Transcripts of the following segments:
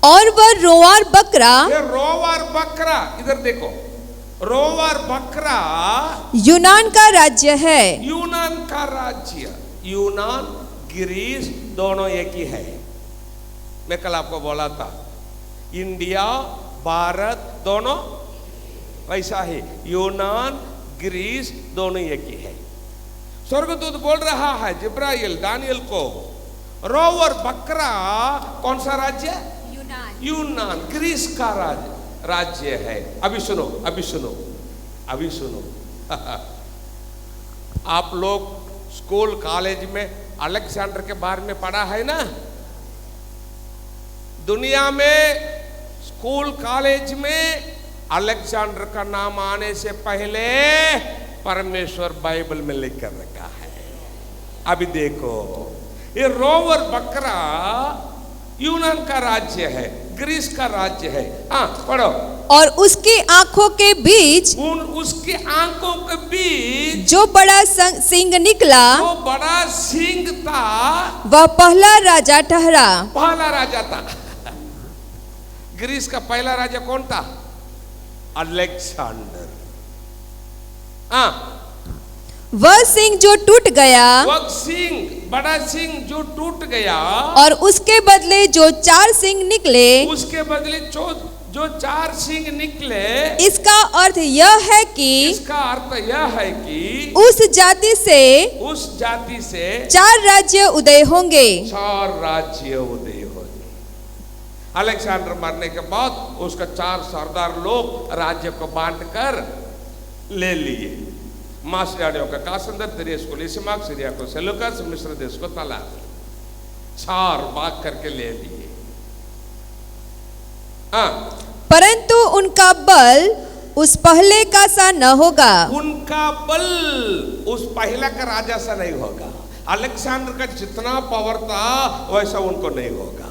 और वह रोवार बकरा, ये रोवार बकरा, इधर देखो, रोवार बकरा यूनान का राज्य है। यूनान का राज्य, यूनान ग्रीस दोनों एक ही है। मैं कल आपको बोला था इंडिया भारत दोनों वैसा है, यूनान ग्रीस दोनों एक ही है। स्वर्गदूत बोल रहा है जिब्राइल दानियल को, रोवर बकरा कौन सा राज्य? यूनान ग्रीस का राज्य है। अभी सुनो, अभी सुनो, अभी सुनो। आप लोग स्कूल कॉलेज में अलेक्जेंडर के बारे में पढ़ा है ना? दुनिया में स्कूल कॉलेज में अलेक्जेंडर का नाम आने से पहले परमेश्वर बाइबल में लिख कर रखा है। अभी देखो, ये रोवर बकरा यूनान का राज्य है, ग्रीस का राज्य है। हाँ पढ़ो। और उसकी आंखों के बीच, उसकी आंखों के बीच जो बड़ा सिंह निकला, जो बड़ा सिंह था, वह पहला राजा ठहरा। पहला राजा था। ग्रीस का पहला राजा कौन था? अलेक्जेंडर। हाँ, वह सिंह जो टूट गया, वह सिंह, बड़ा सिंह जो टूट गया, और उसके बदले जो 4 सिंह निकले, उसके बदले जो 4 सिंह निकले। इसका अर्थ यह है कि, इसका अर्थ यह है कि उस जाति से 4 राज्य उदय होंगे। 4 राज्य उदय होंगे। अलेक्जेंडर मरने के बाद उसका 4 सरदार लोग राज्य को बांट कर ले लिए। मासियाडियों का कासंदर, तिरेस को लिसिमाक, सीरिया को सेलुकस, मिस्र देश को तलाक, 4 भाग करके ले लिए। परंतु उनका बल उस पहले का सा न होगा। उनका बल उस पहले का राजा सा नहीं होगा। अलेक्जेंडर का जितना पावर था वैसा उनको नहीं होगा।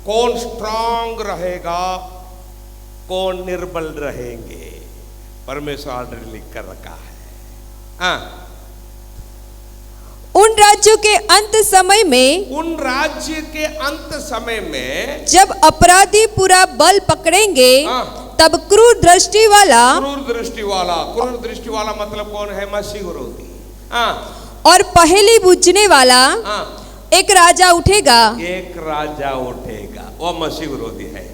कौन स्ट्रांग रहेगा, कौन निर्बल रहेंगे, परमेश्वर ऑलरेडी लिख कर रखा है। उन राज्यों के अंत समय में, उन राज्य के अंत समय में जब अपराधी पूरा बल पकड़ेंगे, तब क्रूर दृष्टि वाला, क्रूर दृष्टि वाला मतलब कौन है? मसीह विरोधी। और पहेली बुझने वाला एक राजा उठेगा। एक राजा उठेगा, वो मसीह विरोधी है।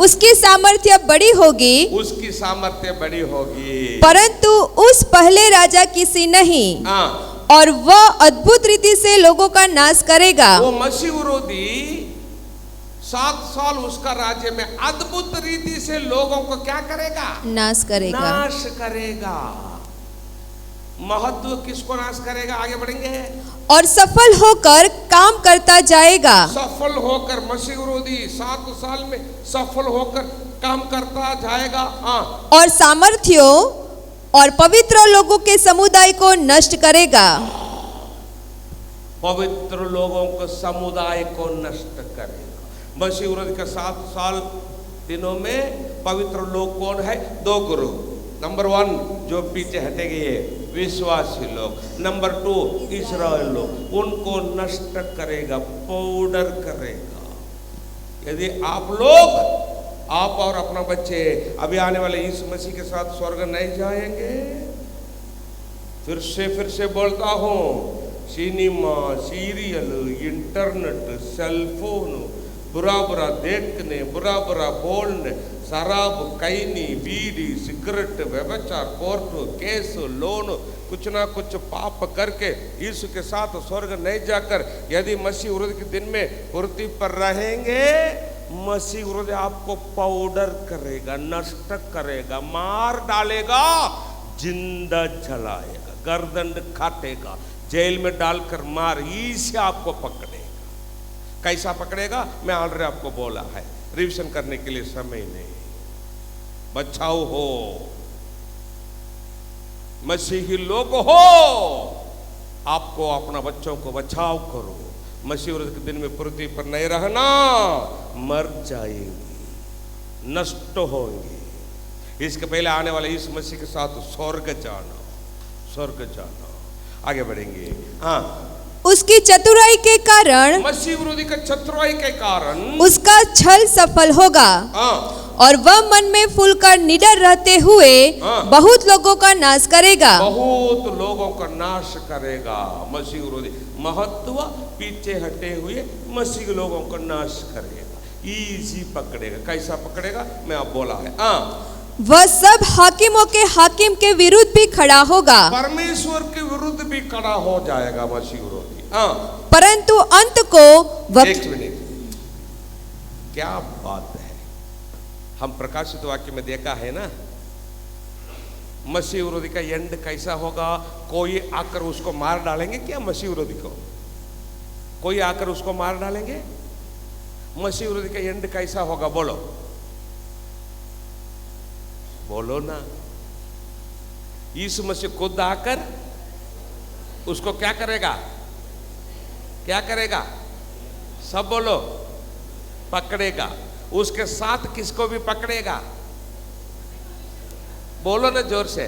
उसकी सामर्थ्य बड़ी होगी, उसकी सामर्थ्य बड़ी होगी, परंतु उस पहले राजा की सी नहीं। और वह अद्भुत रीति से लोगों का नाश करेगा। वो मसीह विरोधी 7 साल उसका राज्य में अद्भुत रीति से लोगों को क्या करेगा? नाश करेगा। नाश करेगा। महत्व किसको नाश करेगा? आगे बढ़ेंगे। और सफल होकर काम करता जाएगा। सफल होकर, मसीह विरोधी 7 साल में सफल होकर काम करता जाएगा। और सामर्थियों और पवित्र लोगों के समुदाय को नष्ट करेगा। पवित्र लोगों को समुदाय को नष्ट करेगा। मसीह विरोधी का 7 साल दिनों में पवित्र लोग कौन है? 2 ग्रुप। नंबर 1 जो पीछे हटेंगे ये विश्वासी लोग, नंबर 2 इस्राएल लोग, उनको नष्ट करेगा, पाउडर करेगा। यदि आप लोग, आप और अपना बच्चे अभी आने वाले यीशु मसीह के साथ स्वर्ग नहीं जाएंगे, फिर से बोलता हूँ, सिनेमा, सीरियल, इंटरनेट, सेलफोन, बुरा बुरा देखने, बुरा बुरा बोलने, शराब, कैनी, बीड़ी, सिगरेट, व्यभिचार, कोर्ट केस, लोन, कुछ ना कुछ पाप करके यीशु के साथ स्वर्ग नहीं जाकर यदि मसीह विरोधी के दिन में पृथ्वी पर रहेंगे, मसीह विरोधी आपको पाउडर करेगा, नष्ट करेगा, मार डालेगा, जिंदा जलाएगा, गर्दन काटेगा, जेल में डालकर मार, इसे आपको पकड़ेगा। कैसा पकड़ेगा? मैं ऑलरेडी आपको बोला है, रिविजन करने के लिए समय नहीं। बचाओ हो, मसीही लोग हो, आपको अपना बच्चों को बचाव करो। मसीह विरोधी के दिन में पृथ्वी पर नहीं रहना, मर जाएंगे, नष्ट होंगे। इसके पहले आने वाले इस मसीह के साथ स्वर्ग जाना, स्वर्ग जाना। आगे बढ़ेंगे। उसकी चतुराई के कारण मसीह विरोधी का चतुराई के कारण उसका छल सफल होगा हाँ, और वह मन में फूलकर निडर रहते हुए हाँ। बहुत लोगों का नाश करेगा। बहुत लोगों का नाश करेगा। मसीह विरोधी महत्व पीछे हटे हुए मसीह के लोगों का नाश करेगा, इजी पकड़ेगा। कैसा पकड़ेगा मैं अब बोला है हाँ। वह सब हाकिमों के हाकिम के विरुद्ध भी खड़ा होगा, परमेश्वर के विरुद्ध भी खड़ा हो जाएगा मसीह विरोधी हाँ। परंतु अंत को वह एक मिनट, क्या बात है। हम प्रकाशित वाक्य में देखा है ना, मसीह विरोधी का एंड कैसा होगा। कोई आकर उसको मार डालेंगे क्या मसीह विरोधी को? कोई आकर उसको मार डालेंगे? मसीह विरोधी का एंड कैसा होगा बोलो, बोलो ना। यीशु मसीह खुद आकर उसको क्या करेगा? क्या करेगा? सब बोलो, पकड़ेगा। उसके साथ किसको भी पकड़ेगा? बोलो ना जोर से।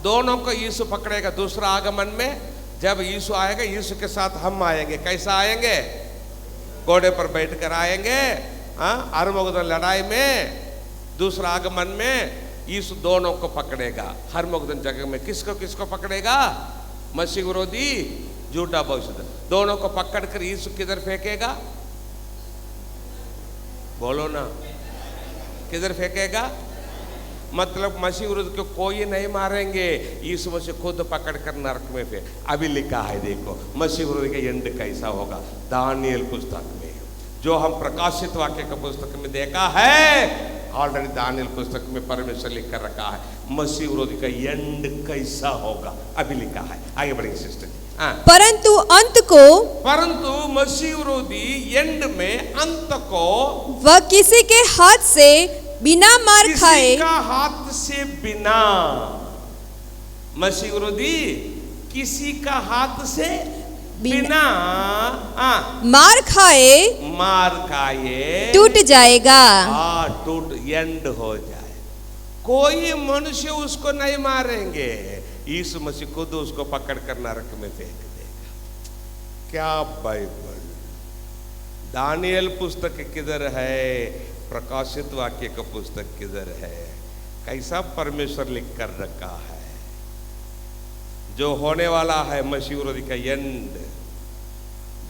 दोनों को यीशु पकड़ेगा। दूसरा आगमन में जब यीशु आएगा, यीशु के साथ हम आएंगे। कैसा आएंगे? घोड़े पर बैठकर आएंगे हाँ, हरमगदन लड़ाई में। दूसरा आगमन में यीशु दोनों को पकड़ेगा। हरमगदन जगह में किसको किसको पकड़ेगा? मसीह विरोधी झूठा भविष्य दोनों को पकड़कर यीशु किधर फेंकेगा? बोलो ना, किधर फेंकेगा? मतलब मसीह विरुद्ध को कोई नहीं मारेंगे, यीशु मसीह खुद पकड़कर नरक में फेंक। अभी लिखा है देखो मसीह विरुद्ध का एंड कैसा होगा। दानियल पुस्तक में जो हम प्रकाशित वाक्य का पुस्तक में देखा है, ऑलरेडी दानियल पुस्तक में परमेश्वर लिख कर रखा है मसीह विरोधी का एंड कैसा होगा। अभी लिखा है, आगे बढ़ेंगे सिस्टर। परंतु मसीह विरोधी एंड में अंत को वह किसी के हाथ से बिना मार खाए, किसी का हाथ से बिना, मसीह विरोधी किसी का हाथ से बिना मार खाए टूट जाएगा। टूट एंड हो जाए। कोई मनुष्य उसको नहीं मारेंगे, यीशु मसीह खुद उसको पकड़कर नरक में फेंक देगा। क्या बाइबल। दानियल पुस्तक किधर है? प्रकाशित वाक्य का पुस्तक किधर है? कैसा परमेश्वर लिख कर रखा है जो होने वाला है मसीह विरोधी का एंड।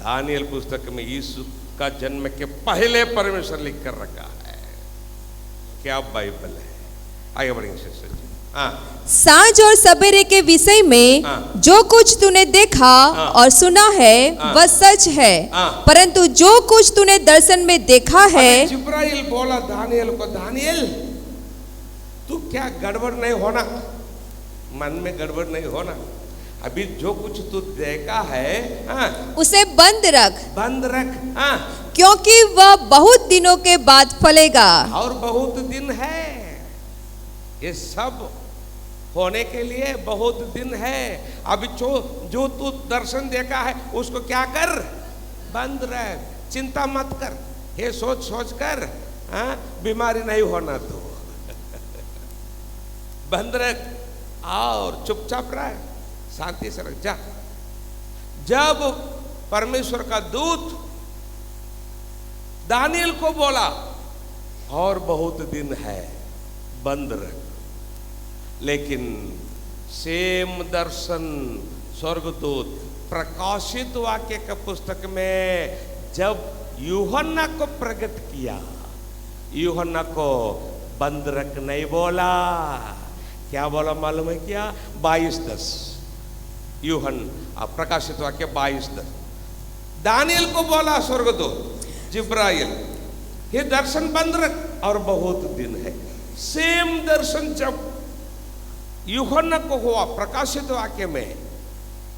दानियल पुस्तक में यीशु का जन्म के पहले परमेश्वर लिख कर रखा है। क्या बाइबल है। आगे बढ़ेंगे। सांझ और सवेरे के विषय में जो कुछ तूने देखा और सुना है वह सच है, परंतु जो कुछ तूने दर्शन में देखा है। जिब्राइल बोला दानियल को, दानियल तू क्या गड़बड़ नहीं होना, मन में गड़बड़ नहीं होना। अभी जो कुछ तू देखा है उसे बंद रख हाँ। क्योंकि वह बहुत दिनों के बाद फलेगा। और बहुत दिन है, ये सब होने के लिए बहुत दिन है। अभी जो तू दर्शन देखा है उसको क्या कर? बंद रख, चिंता मत कर। ये सोच कर बीमारी नहीं होना तो बंद रख और चुपचाप रह, शांति से रख जा। जब परमेश्वर का दूत दानियल को बोला और बहुत दिन है, बंद रख, लेकिन सेम दर्शन स्वर्गदूत प्रकाशित वाक्य का पुस्तक में जब यूहन्ना को प्रकट किया, यूहन्ना को बंद रख नहीं बोला। क्या बोला मालूम है क्या? 22:10 यूहन्ना प्रकाशित वाक्य 22:10 दानियल को बोला स्वर्गदूत जिब्राइल, ये दर्शन बंद रख और बहुत दिन है। सेम दर्शन जब यूहन्ना को हुआ प्रकाशित वाक्य में,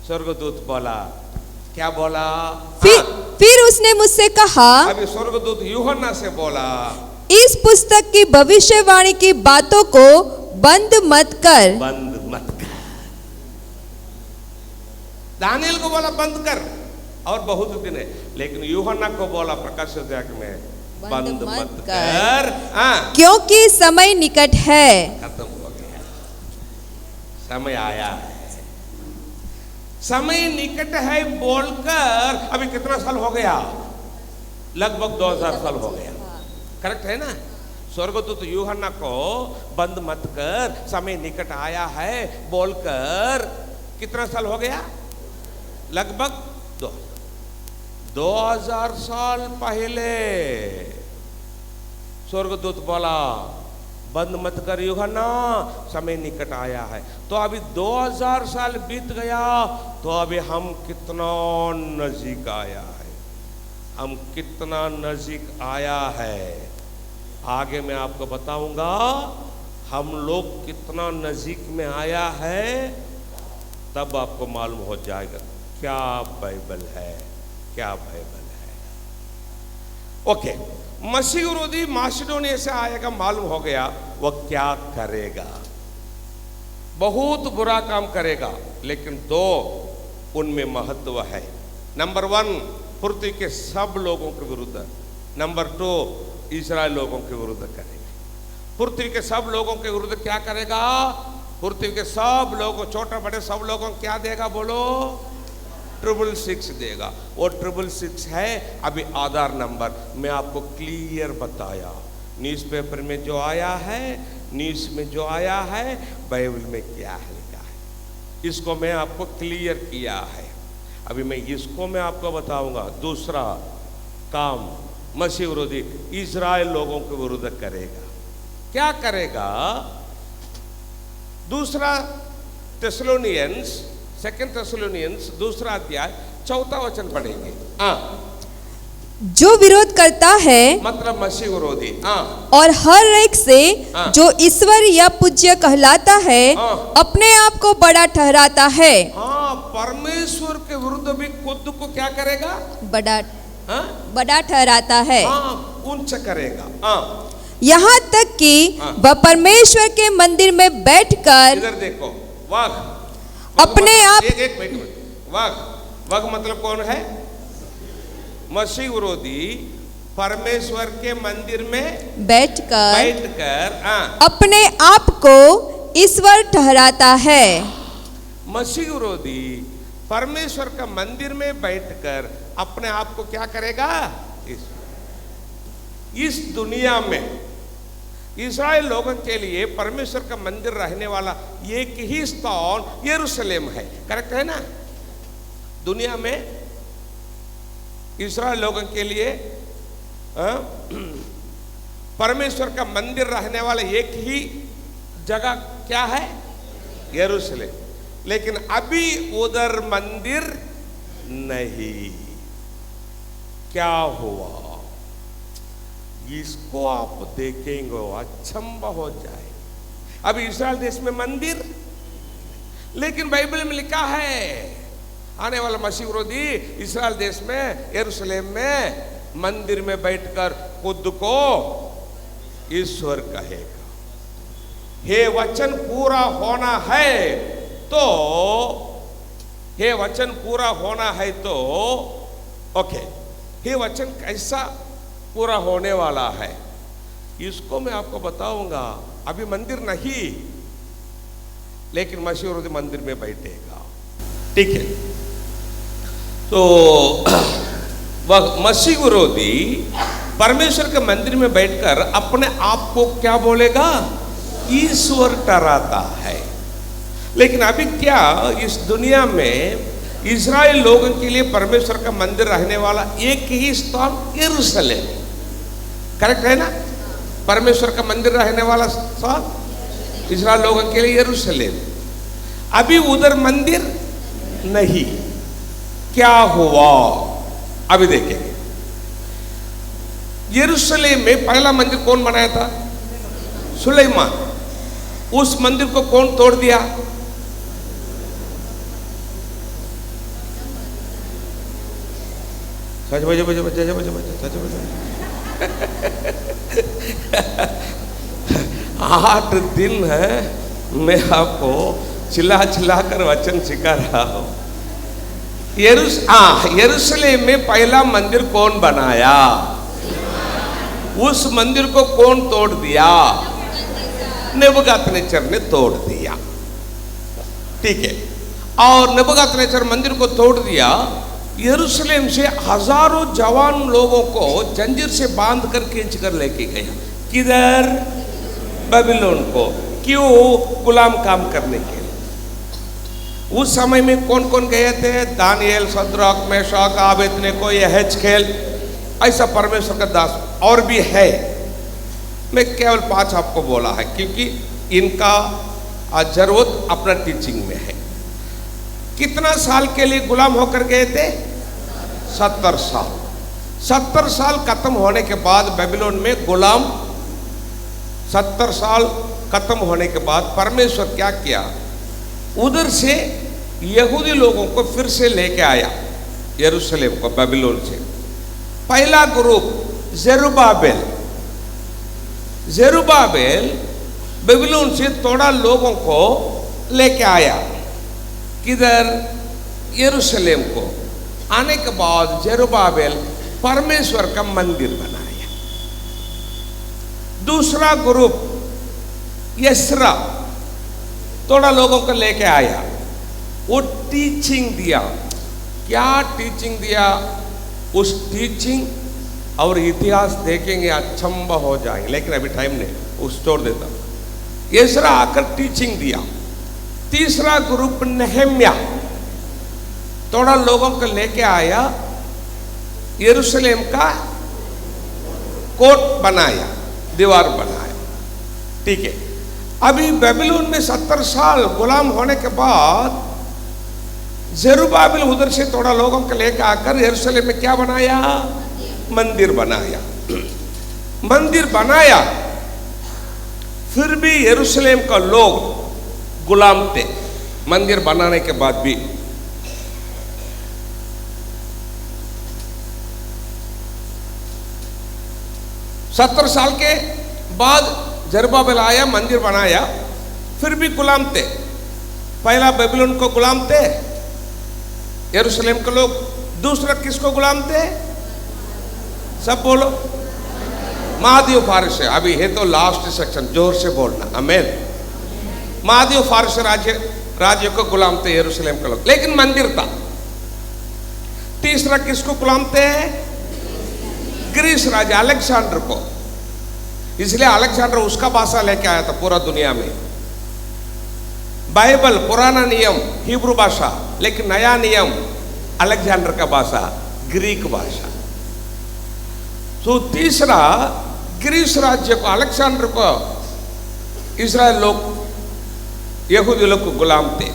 स्वर्गदूत बोला, क्या बोला? फिर उसने मुझसे कहा, अभी स्वर्गदूत यूहन्ना से बोला, इस पुस्तक की भविष्यवाणी की बातों को बंद मत कर। दानियल को बोला बंद कर और बहुत दिन है, लेकिन यूहन्ना को बोला प्रकाशित वाक्य में बंद मत कर, क्योंकि समय निकट है। खत्म हो गया, समय आया है। समय निकट है बोलकर अभी कितना साल हो गया? लगभग 2000 साल हो गया। करेक्ट है ना? स्वर्गदूत यूहन्ना को बंद मत कर, समय निकट आया है बोलकर कितना साल हो गया? लगभग 2000 साल पहले स्वर्गदूत बोला बंद मत कर यूहन्ना, समय निकट आया है। तो अभी 2000 साल बीत गया, तो अभी हम कितना नजीक आया है, हम कितना नजीक आया है। आगे मैं आपको बताऊंगा हम लोग कितना नजीक में आया है, तब आपको मालूम हो जाएगा क्या बाइबल है, क्या बाइबल है। ओके, मसीह विरोधी मासिडोनिया से आएगा, मालूम हो गया वह क्या करेगा। बहुत बुरा काम करेगा, लेकिन 2 उनमें महत्व है। नंबर 1 पृथ्वी के सब लोगों के विरुद्ध, नंबर 2 इस्राएल लोगों के विरुद्ध करेगा। पृथ्वी के सब लोगों के विरुद्ध क्या करेगा? पृथ्वी के सब लोगों, छोटे बड़े सब लोगों को क्या देगा? बोलो, 666 देगा। वो 666 है अभी आधार नंबर। मैं आपको क्लियर बताया, न्यूज़पेपर में जो आया है, न्यूज़ में जो आया है, बाइबल में क्या लिखा है, इसको मैं आपको क्लियर किया है। अभी मैं इसको मैं आपको बताऊंगा। दूसरा काम मसीह विरोधी इजराइल लोगों के विरुद्ध करेगा। क्या करेगा? दूसरा थेसलोनियंस, 2 थेसलोनियंस 2 अध्याय 4 वचन पढ़ेंगे। जो विरोध करता है, मतलब मसीह विरोधी, और हर एक से जो ईश्वर या पूज्य कहलाता है, अपने आप को बड़ा ठहराता है। परमेश्वर के विरुद्ध भी खुद को क्या करेगा? बड़ा ठहराता है, ऊंचा करेगा। यहाँ तक कि वह परमेश्वर के मंदिर में बैठकर, इधर देखो, वाह, अपने आप, एक मिनट, वाह मतलब कौन है? मसीह विरोधी परमेश्वर के मंदिर में बैठकर अपने आप को ईश्वर ठहराता है। मसीह विरोधी परमेश्वर का मंदिर में बैठकर अपने आप को क्या करेगा? इस दुनिया में इस्राएल लोगों के लिए परमेश्वर का मंदिर रहने वाला एक ही स्थान यरूशलेम है। करेक्ट है ना? दुनिया में इस्राएल लोगों के लिए परमेश्वर का मंदिर रहने वाला एक ही जगह क्या है? यरूशलेम। लेकिन अभी उधर मंदिर नहीं। क्या हुआ? इसको आप देखेंगे अचंभा हो जाए। अभी इस्राएल देश में मंदिर, लेकिन बाइबल में लिखा है आने वाला मसीह विरोधी इस्राएल देश में यरूशलेम में मंदिर में बैठकर खुद को ईश्वर कहेगा। हे वचन पूरा होना है तो, हे वचन पूरा होना है तो, ओके, हे वचन कैसा पूरा होने वाला है इसको मैं आपको बताऊंगा। अभी मंदिर नहीं, लेकिन मसीह विरोधी मंदिर में बैठेगा। ठीक है, तो वह मसीह विरोधी परमेश्वर के मंदिर में बैठकर अपने आप को क्या बोलेगा? ईश्वर ठहराता है। लेकिन अभी क्या इस दुनिया में इस्राएल लोगों के लिए परमेश्वर का मंदिर रहने वाला एक ही स्थान यरूशलेम। करेक्ट है ना? परमेश्वर का मंदिर रहने वाला स्थान इस्राएल लोगों के लिए यरूशलेम। अभी उधर मंदिर नहीं। क्या हुआ? अभी देखेंगे। यरूशलेम में पहला मंदिर कौन बनाया था? सुलेमान। उस मंदिर को कौन तोड़ दिया? सच बजे बजे बजे बजे बजे सच बजे 8 दिन है मैं आपको चिल्ला चिल्ला कर वचन सिखा रहा हूं। यरूशलेम में पहला मंदिर कौन बनाया? उस मंदिर को कौन तोड़ दिया? नेबूकदनेस्सर ने तोड़ दिया। ठीक है, और नबूकदनेस्सर मंदिर को तोड़ दिया। यरूशलेम से हजारों जवान लोगों को जंजीर से बांध कर खींच कर लेके गया। किधर? बेबीलोन को। क्यों? गुलाम काम करने के लिए। उस समय में कौन कौन गए थे? दानिएल, सद्रक, मेशक, अबेदनगो, यहेजकेल, ऐसा परमेश्वर का दास और भी है। मैं केवल 5 आपको बोला है क्योंकि इनका जरूरत अपना टीचिंग में है। कितना साल के लिए गुलाम होकर गए थे? 70 साल। 70 साल खत्म होने के बाद बेबीलोन में गुलाम, 70 साल खत्म होने के बाद परमेश्वर क्या किया? उधर से यहूदी लोगों को फिर से लेके आया यरूशलेम को बेबीलोन से। पहला ग्रुप जेरुब्बाबेल। जेरुब्बाबेल बेबीलोन से थोड़ा लोगों को लेके आया। किधर? यरूशलेम को। आने के बाद जेरुब्बाबेल परमेश्वर का मंदिर बनाया। दूसरा ग्रुप यस्रा थोड़ा लोगों को लेके आया। वो टीचिंग दिया। क्या टीचिंग दिया? उस टीचिंग और इतिहास देखेंगे अचंभा हो जाएंगे, लेकिन अभी टाइम नहीं, उस छोड़ देता हूं। यस्रा आकर टीचिंग दिया। तीसरा ग्रुप नेहम्या थोड़ा लोगों को लेके आया, यरूशलेम का कोट बनाया, दीवार बनाया। ठीक है। अभी बेबीलोन में 70 साल गुलाम होने के बाद जेरुब्बाबेल उधर से थोड़ा लोगों को लेकर आकर यरूशलेम में क्या बनाया? मंदिर बनाया। मंदिर बनाया। फिर भी यरूशलेम का लोग गुलाम थे मंदिर बनाने के बाद भी। सत्तर साल के बाद जेरुब्बाबेल आया, मंदिर बनाया, फिर भी गुलाम थे। पहला बेबीलोन को गुलाम थे यरूशलेम के लोग। दूसरा किसको गुलाम थे? सब बोलो। महादेव फारस है। अभी है तो लास्ट सेक्शन, जोर से बोलना, आमीन। महादेव फारस राज्य को गुलाम थे यरूशलेम के लोग, लेकिन मंदिर था। तीसरा किसको गुलाम थे? ग्रीस राजा अलेक्जेंडर को। इसलिए अलेक्जेंडर उसका भाषा लेके आया था पूरा दुनिया में। बाइबल पुराना नियम हिब्रू भाषा, लेकिन नया नियम अलेक्जेंडर का भाषा ग्रीक भाषा। तो तीसरा ग्रीस राज्य को, अलेक्जेंडर को इस्राएल लोग, यहूदी लोग को गुलाम थे।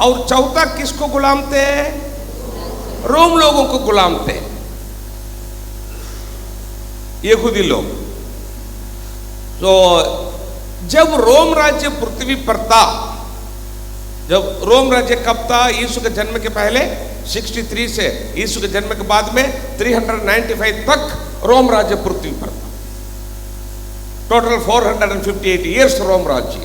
और चौथा किसको गुलाम थे? रोम लोगों को गुलाम थे यहूदी लोग। तो जब रोम राज्य पृथ्वी पर था, जब रोम राज्य कब था? यीशु के जन्म के पहले 63 से यीशु के जन्म के बाद में 395 तक रोम राज्य पृथ्वी पर था। टोटल 458 ईयर्स रोम राज्य।